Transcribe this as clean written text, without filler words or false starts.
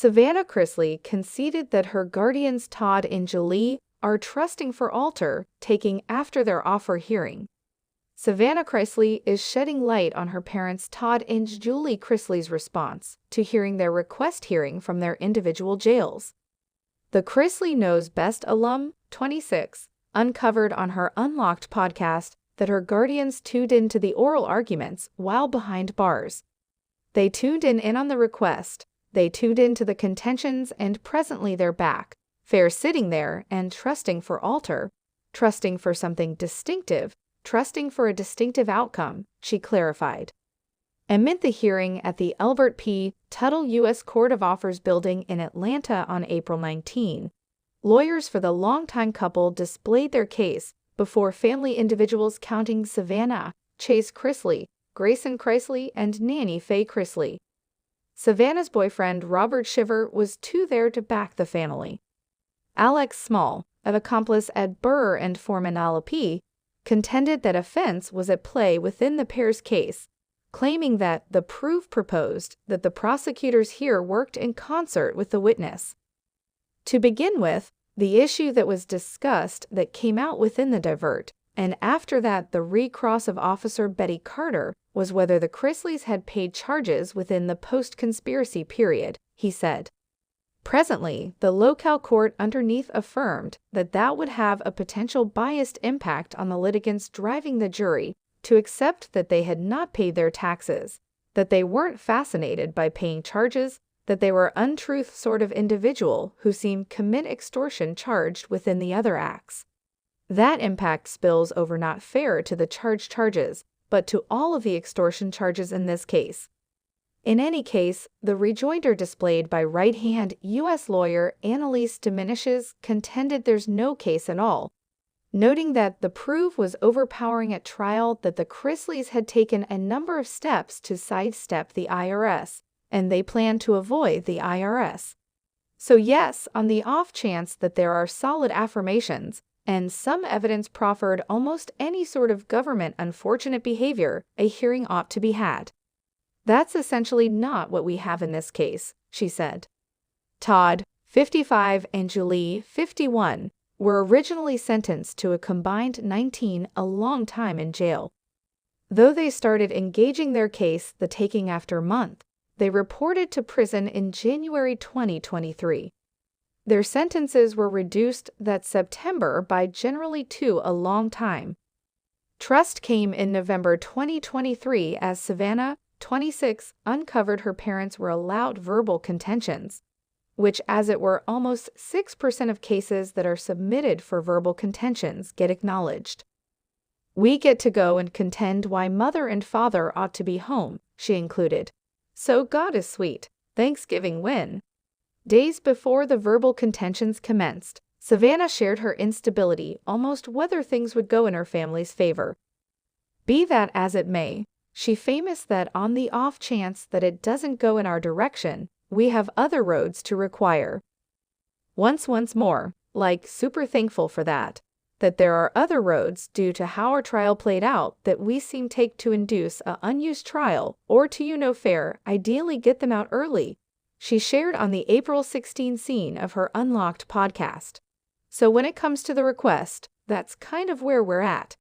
Savannah Chrisley conceded that her guardians Todd and Julie are trusting for alter taking after their offer hearing. Savannah Chrisley is shedding light on her parents Todd and Julie Chrisley's response to hearing their request hearing from their individual jails. The Chrisley Knows Best alum, 26, uncovered on her Unlocked podcast that her guardians tuned into the oral arguments while behind bars. They tuned in on the request, they tuned into the contentions, and presently they're back, fair sitting there and trusting for alter, trusting for something distinctive, trusting for a distinctive outcome, she clarified. Amid the hearing at the Albert P. Tuttle U.S. Court of Offers building in Atlanta on April 19, lawyers for the longtime couple displayed their case before family individuals counting Savannah, Chase Chrisley, Grayson Chrisley, and Nanny Faye Chrisley. Savannah's boyfriend Robert Shiver was too there to back the family. Alex Small, of accomplice Ed Burr and foreman Ala P., contended that offense was at play within the pair's case, claiming that the proof proposed that the prosecutors here worked in concert with the witness. To begin with, the issue that was discussed that came out within the divert, and after that the recross of Officer Betty Carter, was whether the Chrisleys had paid charges within the post-conspiracy period, he said. Presently, the locale court underneath affirmed that that would have a potential biased impact on the litigants, driving the jury to accept that they had not paid their taxes, that they weren't fascinated by paying charges, that they were untruth sort of individual who seemed commit extortion charged within the other acts. That impact spills over not fair to the charged charges, but to all of the extortion charges in this case. In any case, the rejoinder displayed by right-hand U.S. lawyer Annalise Diminishes contended there's no case at all, noting that the proof was overpowering at trial, that the Chrisleys had taken a number of steps to sidestep the IRS, and they plan to avoid the IRS. So yes, on the off chance that there are solid affirmations and some evidence proffered almost any sort of government unfortunate behavior, a hearing ought to be had. That's essentially not what we have in this case, she said. Todd, 55, and Julie, 51, were originally sentenced to a combined 19, a long time in jail. Though they started engaging their case the taking after month, they reported to prison in January 2023. Their sentences were reduced that September by generally 2, a long time. Trust came in November 2023 as Savannah, 26, uncovered her parents were allowed verbal contentions, which, as it were, almost 6% of cases that are submitted for verbal contentions get acknowledged. We get to go and contend why mother and father ought to be home, she included. So God is sweet. Thanksgiving when? Days before the verbal contentions commenced, Savannah shared her instability, almost whether things would go in her family's favor. Be that as it may, she famous that on the off chance that it doesn't go in our direction, we have other roads to require. Once more, like super thankful for that there are other roads due to how our trial played out that we seem take to induce a unused trial or to you no fair, ideally get them out early, she shared on the April 16 scene of her Unlocked podcast. So when it comes to the request, that's kind of where we're at.